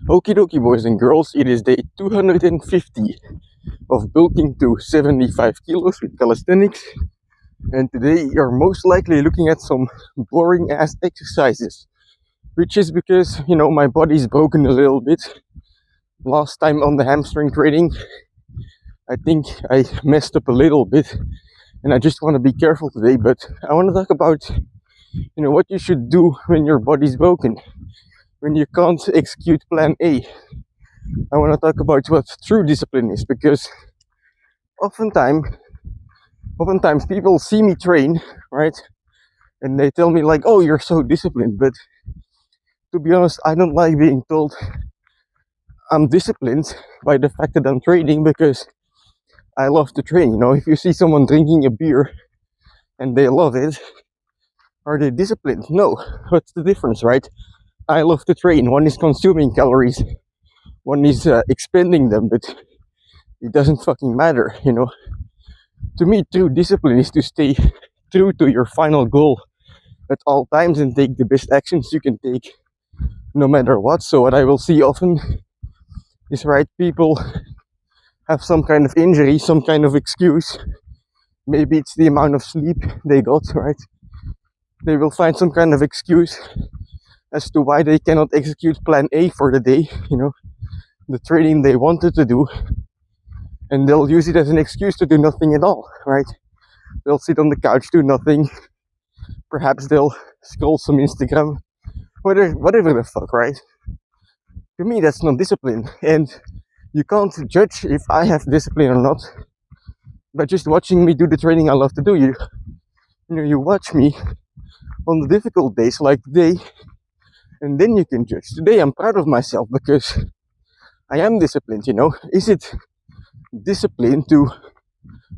Okie dokie, boys and girls, it is day 250 of bulking to 75 kilos with calisthenics. And today you're most likely looking at some boring ass exercises, which is because, my body's broken a little bit. Last time on the hamstring training, I think I messed up a little bit, and I just want to be careful today. But I want to talk about, what you should do when your body's broken, when you can't execute plan A. I want to talk about what true discipline is, because oftentimes people see me train, right? And they tell me like, oh, you're so disciplined. But to be honest, I don't like being told I'm disciplined by the fact that I'm training, because I love to train. If you see someone drinking a beer and they love it, are they disciplined? No. What's the difference, right? I love to train. One is consuming calories, one is expending them, but it doesn't fucking matter. To me, true discipline is to stay true to your final goal at all times and take the best actions you can take no matter what. So what I will see often is, right, people have some kind of injury, some kind of excuse. Maybe it's the amount of sleep they got, right? They will find some kind of excuse as to why they cannot execute plan A for the day, the training they wanted to do. And they'll use it as an excuse to do nothing at all, right? They'll sit on the couch, do nothing. Perhaps they'll scroll some Instagram, whatever the fuck, right? To me, that's not discipline. And you can't judge if I have discipline or not by just watching me do the training I love to do. You watch me on the difficult days like today, and then you can judge. Today I'm proud of myself because I am disciplined. Is it discipline to,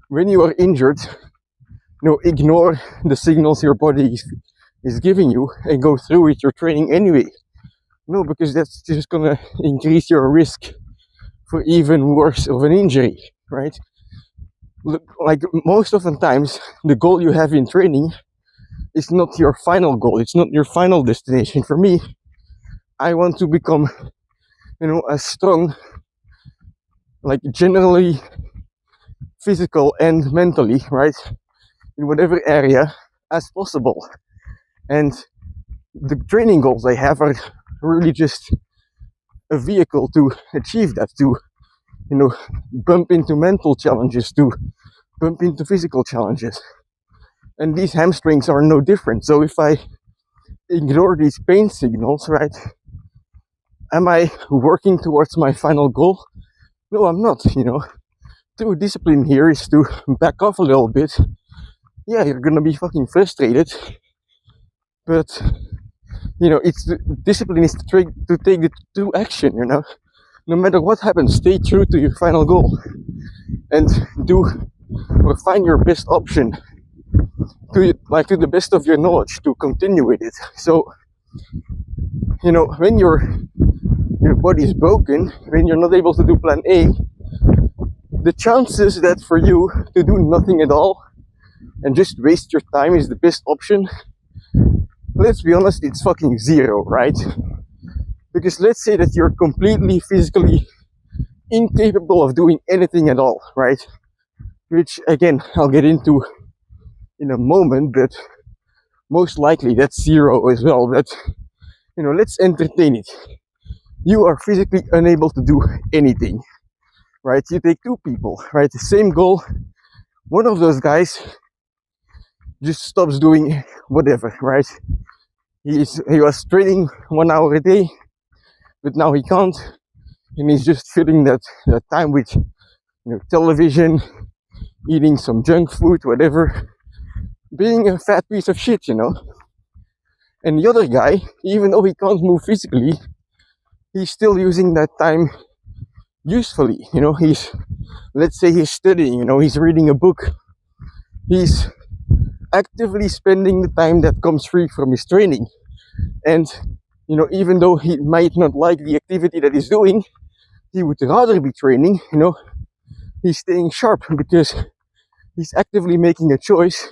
when you are injured, ignore the signals your body is giving you and go through with your training anyway? No, because that's just gonna increase your risk for even worse of an injury, right? Look, like most often times, the goal you have in training is not your final goal. It's not your final destination. For me, I want to become, as strong, like generally physical and mentally, right, in whatever area as possible. And the training goals I have are really just a vehicle to achieve that, to bump into mental challenges, to bump into physical challenges. And these hamstrings are no different. So if I ignore these pain signals, right, am I working towards my final goal? No, I'm not. True discipline here is to back off a little bit. Yeah, you're gonna be fucking frustrated, but it's discipline is to take the true action. No matter what happens, stay true to your final goal and do or find your best option to the best of your knowledge to continue with it. So when your body is broken, when you're not able to do plan A, the chances that for you to do nothing at all and just waste your time is the best option, let's be honest, it's fucking zero, right? Because let's say that you're completely physically incapable of doing anything at all, right? Which again, I'll get into in a moment, but most likely that's zero as well. But let's entertain it. You are physically unable to do anything, right? You take two people, right? The same goal. One of those guys just stops doing whatever, right? He was training 1 hour a day, but now he can't, and he's just filling that time with television, eating some junk food, whatever, being a fat piece of shit. And the other guy, even though he can't move physically, he's still using that time usefully. Let's say he's studying, he's reading a book, he's actively spending the time that comes free from his training. And even though he might not like the activity that he's doing, he would rather be training. He's staying sharp because he's actively making a choice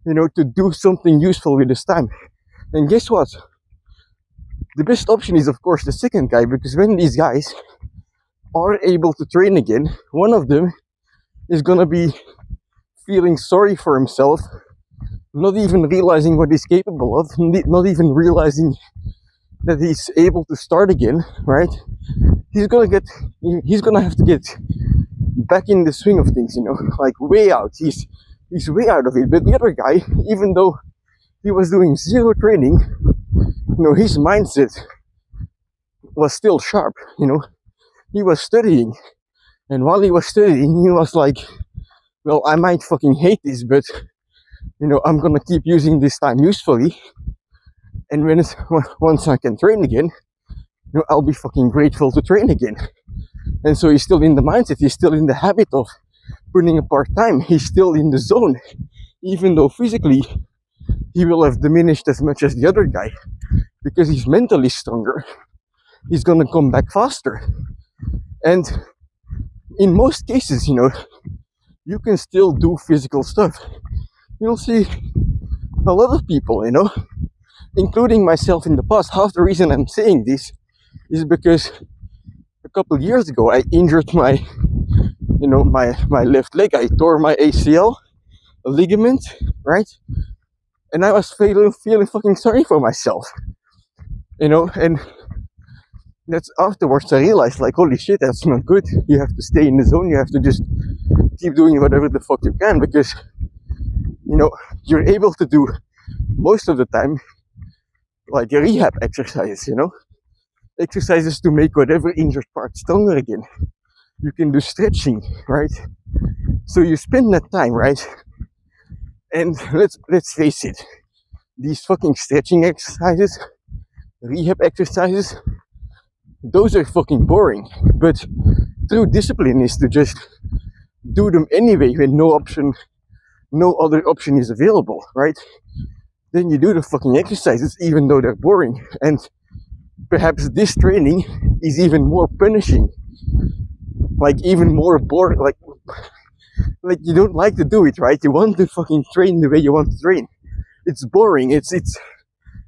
to do something useful with his time. And guess what? the best option is of course the second guy, because when these guys are able to train again, one of them is gonna be feeling sorry for himself, not even realizing what he's capable of, not even realizing that he's able to start again, right? He's gonna have to get back in the swing of things, like way out. He's way out of it. But the other guy, even though he was doing zero training, his mindset was still sharp. He was studying, and while he was studying, he was like, well, I might fucking hate this, but I'm gonna keep using this time usefully, and once I can train again, I'll be fucking grateful to train again. And so he's still in the mindset, he's still in the habit of putting apart time, he's still in the zone, even though physically he will have diminished as much as the other guy, because he's mentally stronger. He's gonna come back faster. And in most cases, you can still do physical stuff. You'll see a lot of people, including myself in the past. Half the reason I'm saying this is because a couple of years ago I injured my left leg. I tore my ACL, a ligament, right? And I was feeling fucking sorry for myself, and that's afterwards I realized, like, holy shit, that's not good. You have to stay in the zone. You have to just keep doing whatever the fuck you can, because you're able to do most of the time like rehab exercises, exercises to make whatever injured part stronger again. You can do stretching, right? So you spend that time, right? And let's face it, these fucking stretching exercises, rehab exercises, those are fucking boring. But true discipline is to just do them anyway when no other option is available, right? Then you do the fucking exercises even though they're boring. And perhaps this training is even more punishing, like even more boring, like you don't like to do it, right? You want to fucking train the way you want to train. It's boring, it's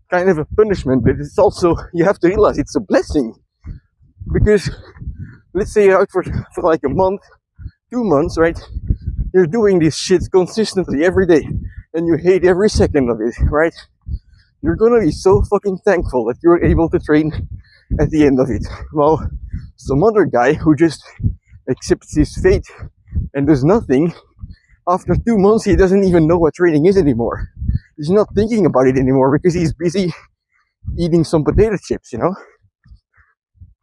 kind of a punishment, but it's also, you have to realize it's a blessing. Because let's say you're out for like a month, 2 months, right? You're doing this shit consistently every day, and you hate every second of it, right? You're gonna be so fucking thankful that you're able to train at the end of it. Well, some other guy who just accepts his fate and does nothing, after 2 months he doesn't even know what training is anymore. He's not thinking about it anymore because he's busy eating some potato chips,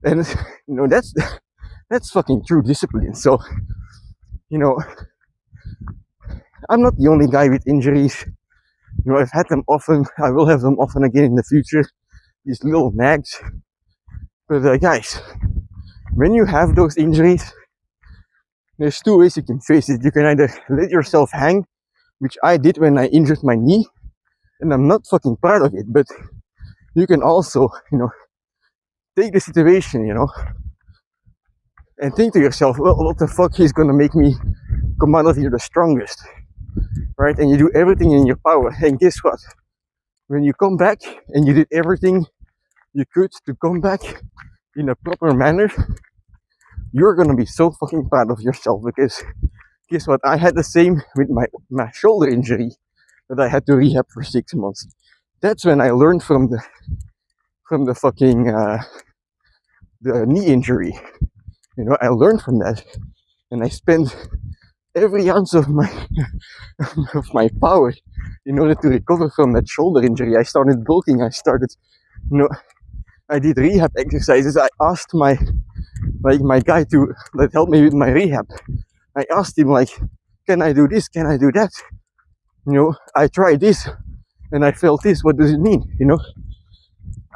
And that's fucking true discipline. So, I'm not the only guy with injuries. I've had them often. I will have them often again in the future. These little nags. But guys, when you have those injuries, there's two ways you can face it. You can either let yourself hang, which I did when I injured my knee, and I'm not fucking proud of it. But you can also, take the situation, and think to yourself, well, what the fuck is gonna make me come out of here the strongest, right? And you do everything in your power. And guess what? When you come back and you did everything you could to come back in a proper manner, you're gonna be so fucking proud of yourself. Because guess what? I had the same with my shoulder injury that I had to rehab for 6 months. That's when I learned from the fucking the knee injury. I learned from that, and I spent every ounce of my power in order to recover from that shoulder injury. I started bulking. I did rehab exercises. I asked my guy that helped me with my rehab. I asked him, like, can I do this? Can I do that? I tried this and I felt this. What does it mean?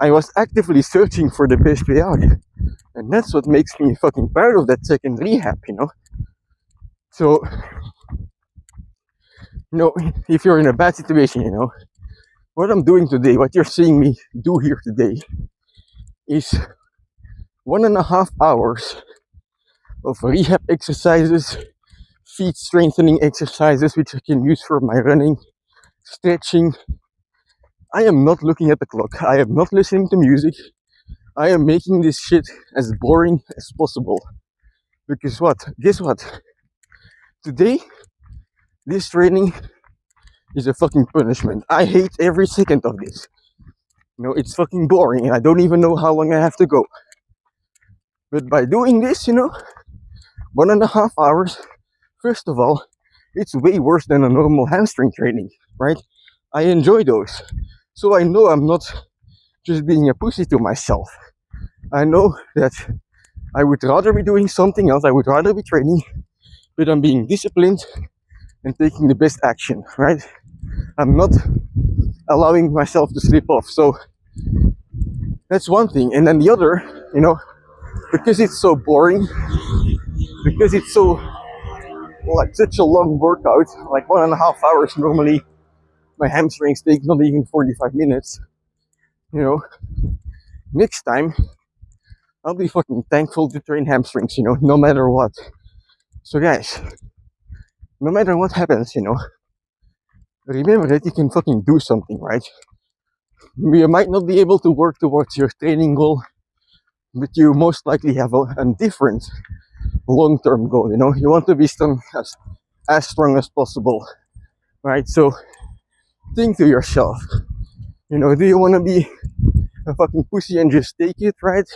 I was actively searching for the best way out. And that's what makes me fucking proud of that second rehab, So, if you're in a bad situation, what I'm doing today, what you're seeing me do here today, is 1.5 hours of rehab exercises, feet strengthening exercises, which I can use for my running, stretching. I am not looking at the clock. I am not listening to music. I am making this shit as boring as possible. Because what? Guess what? Today, this training is a fucking punishment. I hate every second of this. You know, it's fucking boring and I don't even know how long I have to go. But by doing this, 1.5 hours, first of all, it's way worse than a normal hamstring training, right? I enjoy those. So I know I'm not just being a pussy to myself. I know that I would rather be doing something else, I would rather be training, but I'm being disciplined and taking the best action, right? I'm not allowing myself to slip off. So that's one thing. And then the other, because it's so boring, because it's so like such a long workout, like 1.5 hours normally, my hamstrings take not even 45 minutes. Next time I'll be fucking thankful to train hamstrings, no matter what. So guys, no matter what happens, remember that you can fucking do something, right? You might not be able to work towards your training goal, but you most likely have a different long-term goal. You want to be as strong as possible, right? So think to yourself, do you want to be a fucking pussy and just take it, right?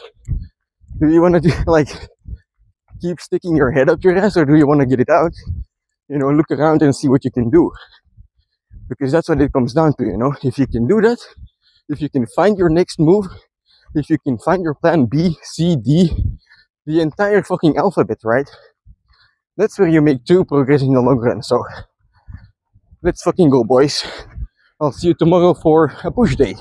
Do you want to keep sticking your head up your ass, or do you want to get it out? Look around and see what you can do, because that's what it comes down to. If you can do that, if you can find your next move, if you can find your plan B, C, D, the entire fucking alphabet, right? That's where you make true progress in the long run. So let's fucking go, boys. I'll see you tomorrow for a push day.